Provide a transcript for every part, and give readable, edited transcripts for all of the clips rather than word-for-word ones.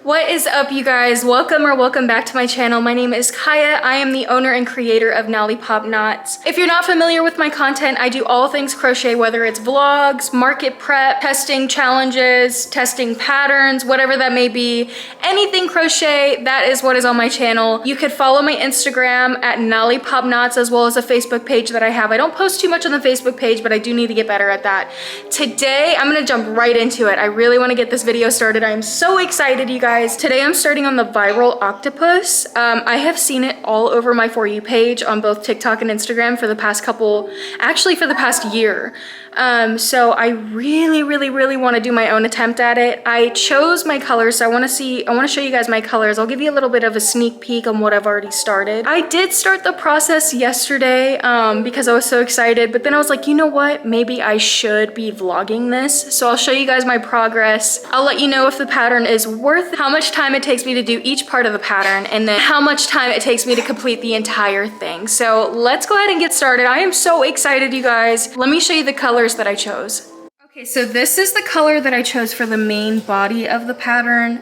What is up, you guys? Welcome back to my channel. My name is Kaya. I am the owner and creator of Lollipop Knots. If you're not familiar with my content, I do all things crochet, whether it's vlogs, market prep, testing challenges, testing patterns, whatever that may be. Anything crochet, that is what is on my channel. You could follow my Instagram at Lollipop Knots, as well as a Facebook page that I have. I don't post too much on the Facebook page, but I do need to get better at that. Today, I'm gonna jump right into it. I really wanna get this video started. I am so excited, you guys. Today I'm starting on the viral Octopus. I have seen it all over my For You page on both TikTok and Instagram for the past for the past year. So I really want to do my own attempt at it. I chose my colors, so I want to show you guys my colors. I'll give you a little bit of a sneak peek on what I've already started. I did start the process yesterday because I was so excited, but then I was like, you know what? Maybe I should be vlogging this. So I'll show you guys my progress. I'll let you know if the pattern is worth how much time it takes me to do each part of the pattern, and then how much time it takes me to complete the entire thing. So let's go ahead and get started. I am so excited, you guys. Let me show you the colors that I chose. Okay, so this is the color that I chose for the main body of the pattern.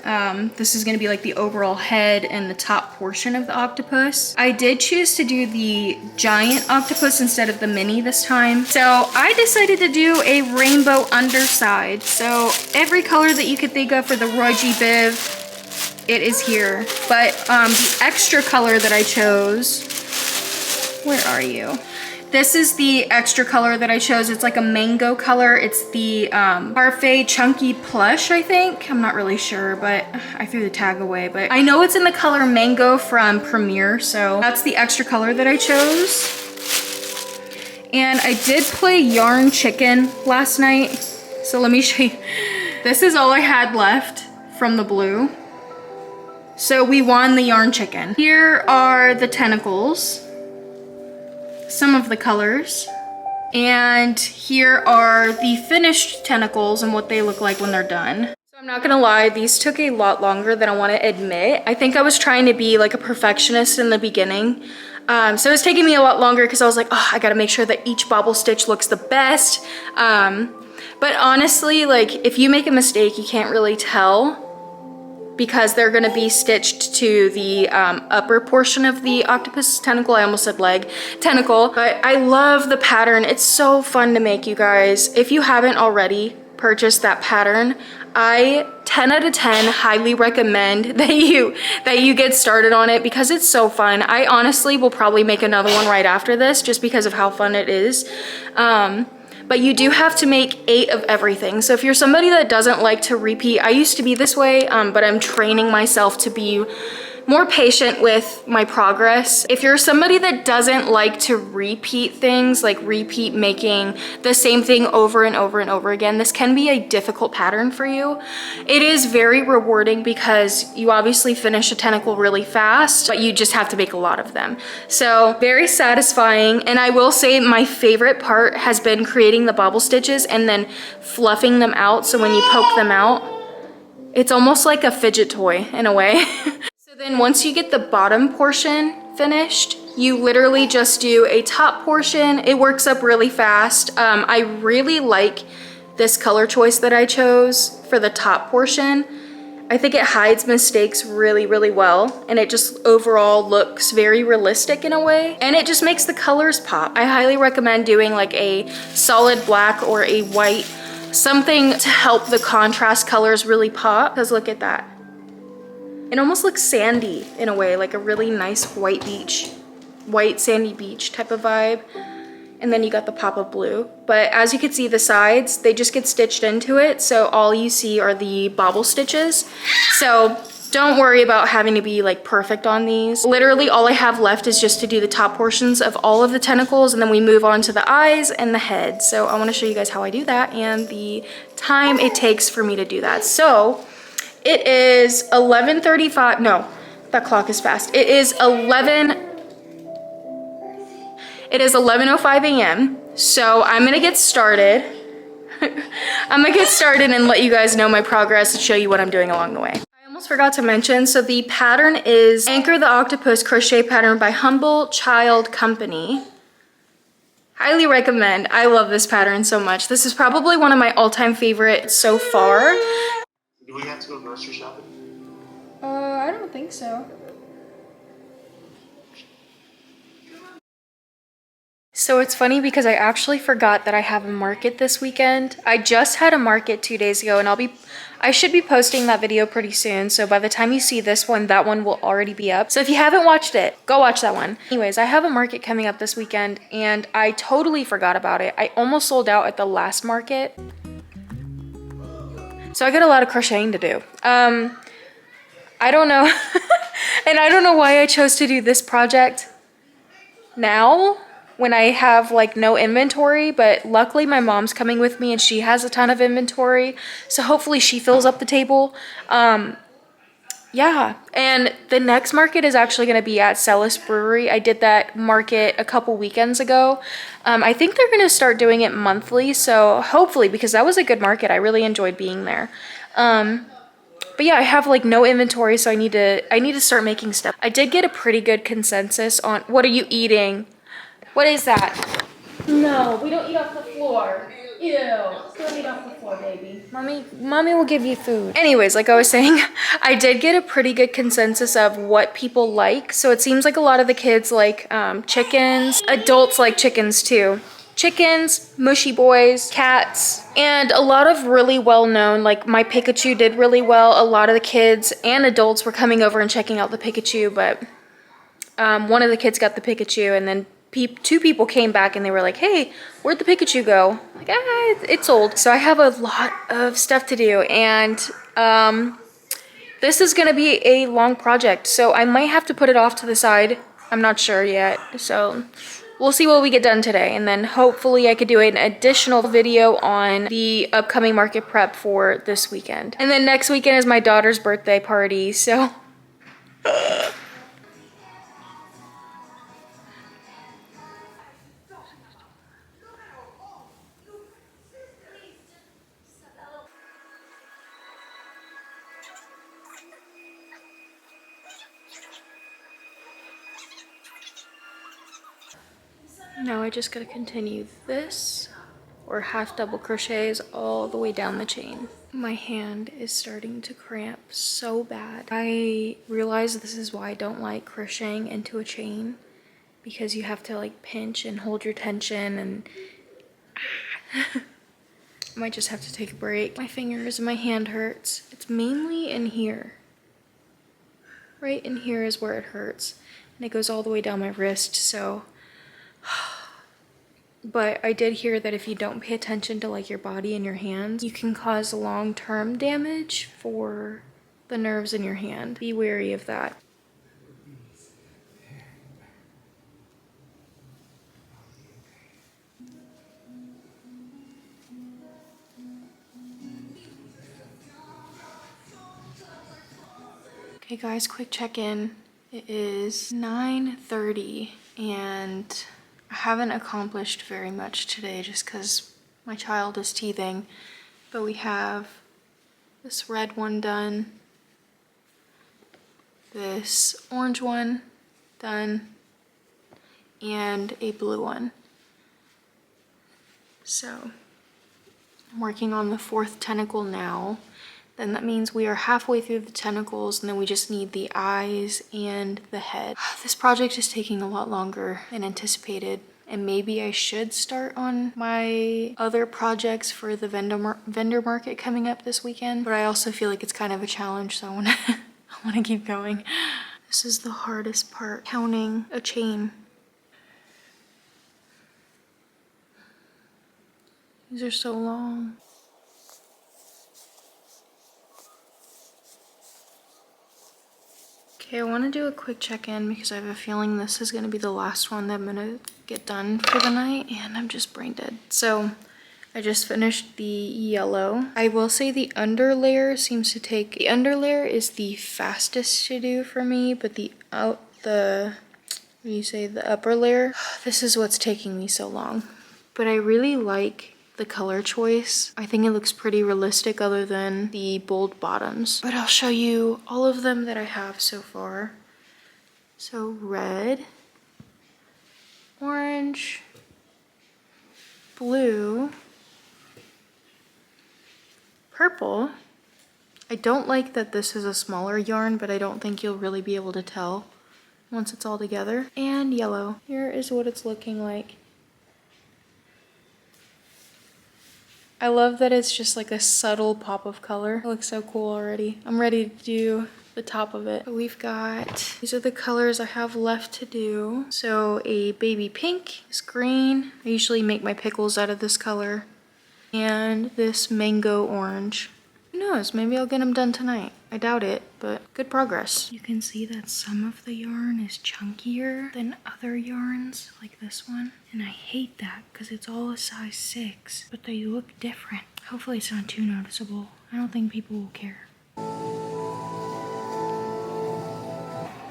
This is gonna be like the overall head and the top portion of the octopus. I did choose to do the giant octopus instead of the mini this time. So I decided to do a rainbow underside. So every color that you could think of for the Roy G. Biv, it is here. But the extra color that I chose, where are you? This is the extra color that I chose. It's like a mango color. It's the Parfait Chunky Plush, I think. I'm not really sure, but I threw the tag away. But I know it's in the color Mango from Premiere, so that's the extra color that I chose. And I did play Yarn Chicken last night. So let me show you. This is all I had left from the blue. So we won the Yarn Chicken. Here are the tentacles. Some of the colors, and here are the finished tentacles and what they look like when they're done. So I'm not gonna lie, these took a lot longer than I want to admit. I think I was trying to be like a perfectionist in the beginning, so it was taking me a lot longer because I was like, oh, I gotta make sure that each bobble stitch looks the best. But honestly, like, if you make a mistake, you can't really tell, because they're gonna be stitched to the upper portion of the octopus tentacle. I almost said leg, tentacle. But I love the pattern. It's so fun to make, you guys. If you haven't already purchased that pattern, I 10 out of 10 highly recommend that you get started on it, because it's so fun. I honestly will probably make another one right after this just because of how fun it is. But you do have to make 8 of everything. So if you're somebody that doesn't like to repeat, I used to be this way, but I'm training myself to be more patient with my progress. If you're somebody that doesn't like to repeat things, like repeat making the same thing over and over and over again, this can be a difficult pattern for you. It is very rewarding because you obviously finish a tentacle really fast, but you just have to make a lot of them. So very satisfying. And I will say my favorite part has been creating the bobble stitches and then fluffing them out. So when you poke them out, it's almost like a fidget toy in a way. Then once you get the bottom portion finished, you literally just do a top portion. It works up really fast. I really like this color choice that I chose for the top portion. I think it hides mistakes really well, and it just overall looks very realistic in a way, and it just makes the colors pop. I highly recommend doing like a solid black or a white, something to help the contrast colors really pop, because look at that. It almost looks sandy in a way, like a really nice white sandy beach type of vibe. And then you got the pop of blue. But as you can see, the sides, they just get stitched into it. So all you see are the bobble stitches. So don't worry about having to be like perfect on these. Literally all I have left is just to do the top portions of all of the tentacles, and then we move on to the eyes and the head. So I want to show you guys how I do that and the time it takes for me to do that. So it is 11:35, no, that clock is fast. It is 11:05 a.m. So I'm gonna get started. I'm gonna get started and let you guys know my progress and show you what I'm doing along the way. I almost forgot to mention, so the pattern is Anchor the Octopus crochet pattern by Humble Child Company. Highly recommend. I love this pattern so much. This is probably one of my all-time favorites so far. Do we have to go grocery shopping? I don't think so. So it's funny because I actually forgot that I have a market this weekend. I just had a market 2 days ago, and I should be posting that video pretty soon. So by the time you see this one, that one will already be up. So if you haven't watched it, go watch that one. Anyways, I have a market coming up this weekend and I totally forgot about it. I almost sold out at the last market. So I got a lot of crocheting to do. I don't know. And I don't know why I chose to do this project now when I have like no inventory, but luckily my mom's coming with me and she has a ton of inventory. So hopefully she fills up the table. Yeah, and the next market is actually going to be at Celis Brewery. I did that market a couple weekends ago. I think they're going to start doing it monthly, so hopefully, because that was a good market. I really enjoyed being there. But yeah, I have like no inventory, so I need to start making stuff. I did get a pretty good consensus on what are you eating? What is that? No, we don't eat off the floor. Ew. Don't eat off the floor, baby. Mommy will give you food. Anyways, like I was saying, I did get a pretty good consensus of what people like. So it seems like a lot of the kids like chickens. Adults like chickens too. Chickens, mushy boys, cats, and a lot of really well-known, like my Pikachu did really well. A lot of the kids and adults were coming over and checking out the Pikachu, but one of the kids got the Pikachu, and then two people came back and they were like, hey, where'd the Pikachu go? Like, it's old. So I have a lot of stuff to do, and this is gonna be a long project, so I might have to put it off to the side. I'm not sure yet, so we'll see what we get done today, and then hopefully I could do an additional video on the upcoming market prep for this weekend. And then next weekend is my daughter's birthday party, so now I just gotta continue this or half double crochets all the way down the chain. My hand is starting to cramp so bad. I realize this is why I don't like crocheting into a chain, because you have to like pinch and hold your tension, and I might just have to take a break. My fingers and my hand hurts. It's mainly in here. Right in here is where it hurts, and it goes all the way down my wrist, so but I did hear that if you don't pay attention to like your body and your hands, you can cause long-term damage for the nerves in your hand. Be wary of that. Okay guys, quick check-in. It is 9:30 and I haven't accomplished very much today just because my child is teething, but we have this red one done, this orange one done, and a blue one. So I'm working on the 4th tentacle now. Then that means we are halfway through the tentacles, and then we just need the eyes and the head. This project is taking a lot longer than anticipated, and maybe I should start on my other projects for the vendor market coming up this weekend, but I also feel like it's kind of a challenge, so I wanna keep going. This is the hardest part, counting a chain. These are so long. Okay, I want to do a quick check-in because I have a feeling this is going to be the last one that I'm going to get done for the night, and I'm just brain dead. So I just finished the yellow. I will say the under layer seems to take, the under layer is the fastest to do for me, but the upper layer, this is what's taking me so long. But I really like the color choice. I think it looks pretty realistic other than the bold bottoms. But I'll show you all of them that I have so far. So red, orange, blue, purple, I don't like that this is a smaller yarn, but I don't think you'll really be able to tell once it's all together. And yellow. Here is what it's looking like. I love that it's just like a subtle pop of color. It looks so cool already. I'm ready to do the top of it. We've got, these are the colors I have left to do. So a baby pink, this green. I usually make my pickles out of this color. And this mango orange. Who knows, maybe I'll get them done tonight. I doubt it, but good progress. You can see that some of the yarn is chunkier than other yarns, like this one. And I hate that because it's all a size 6, but they look different. Hopefully it's not too noticeable. I don't think people will care.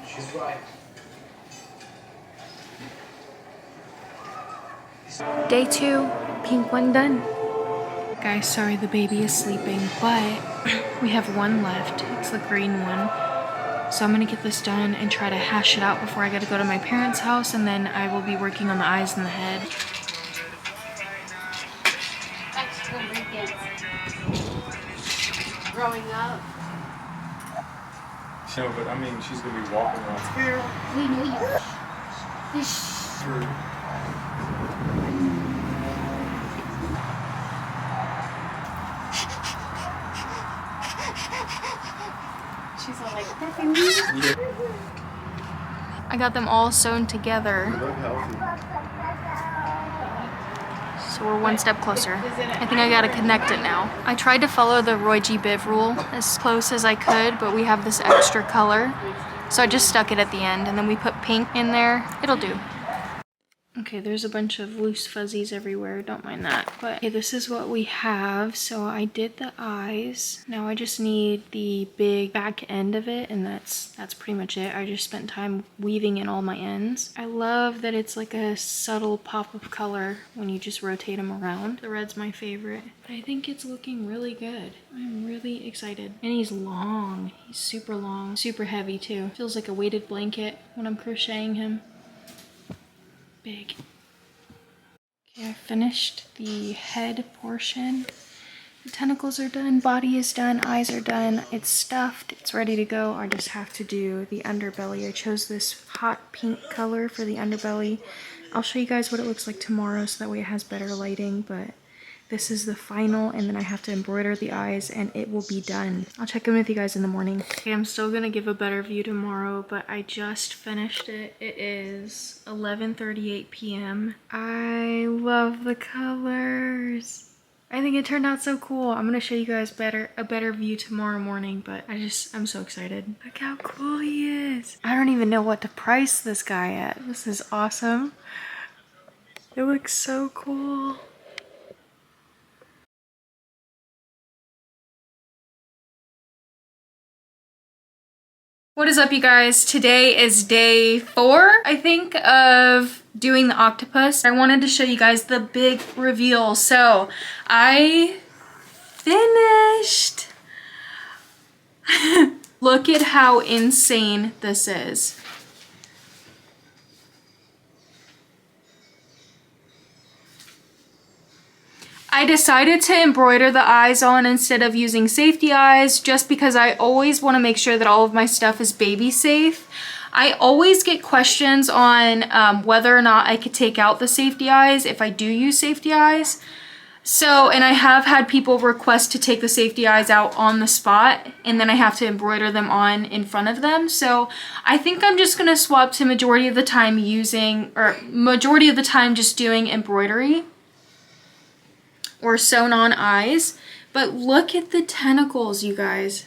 She's right. Day 2, pink one done. Guys, sorry the baby is sleeping, but we have one left. It's the green one. So I'm gonna get this done and try to hash it out before I gotta go to my parents' house, and then I will be working on the eyes and the head. Growing up. No, but I mean, she's gonna be walking around. We knew you. She's all like, Yeah. I got them all sewn together, Look healthy. so we're one step closer. I think I gotta connect it now. I tried to follow the Roy G. Biv rule as close as I could, but we have this extra color, so I just stuck it at the end, and then we put pink in there. It'll do. Okay, there's a bunch of loose fuzzies everywhere, don't mind that. But okay, this is what we have. So I did the eyes. Now I just need the big back end of it, and that's pretty much it. I just spent time weaving in all my ends. I love that it's like a subtle pop of color when you just rotate them around. The red's my favorite, but I think it's looking really good. I'm really excited. And he's long, he's super long, super heavy too. Feels like a weighted blanket when I'm crocheting him. Big. Okay, I finished the head portion. The tentacles are done, body is done, eyes are done. It's stuffed, it's ready to go. I just have to do the underbelly. I chose this hot pink color for the underbelly. I'll show you guys what it looks like tomorrow so that way it has better lighting, but this is the final, and then I have to embroider the eyes and it will be done. I'll check in with you guys in the morning. Okay, I'm still gonna give a better view tomorrow, but I just finished it. It is 11:38 p.m. I love the colors. I think it turned out so cool. I'm gonna show you guys a better view tomorrow morning, but I'm so excited. Look how cool he is. I don't even know what to price this guy at. This is awesome. It looks so cool. What is up, you guys? Today is day 4, I think, of doing the octopus. I wanted to show you guys the big reveal. So I finished. Look at how insane this is. I decided to embroider the eyes on instead of using safety eyes, just because I always want to make sure that all of my stuff is baby safe. I always get questions on whether or not I could take out the safety eyes if I do use safety eyes. So, and I have had people request to take the safety eyes out on the spot, and then I have to embroider them on in front of them. So I think I'm just going to swap to majority of the time just doing embroidery or sewn on eyes. But look at the tentacles, you guys.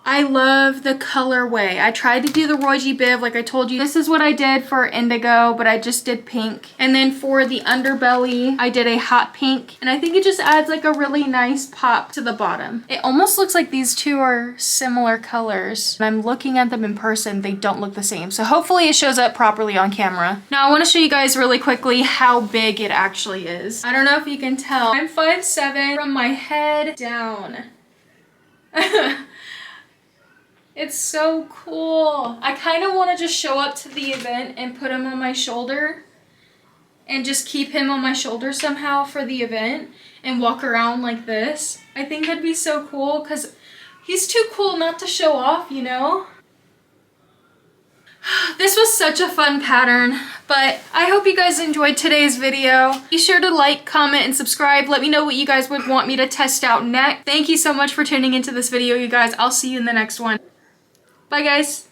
I love the colorway. I tried to do the Roy G. Biv, like I told you. This is what I did for indigo, but I just did pink. And then for the underbelly, I did a hot pink. And I think it just adds like a really nice pop to the bottom. It almost looks like these two are similar colors. When I'm looking at them in person, they don't look the same. So hopefully it shows up properly on camera. Now I want to show you guys really quickly how big it actually is. I don't know if you can tell. I'm 5'7" from my head down. It's so cool. I kind of want to just show up to the event and put him on my shoulder and just keep him on my shoulder somehow for the event and walk around like this. I think that'd be so cool because He's too cool not to show off, you know? This was such a fun pattern, but I hope you guys enjoyed today's video. Be sure to like, comment, and subscribe. Let me know what you guys would want me to test out next. Thank you so much for tuning into this video, you guys. I'll see you in the next one. Bye, guys.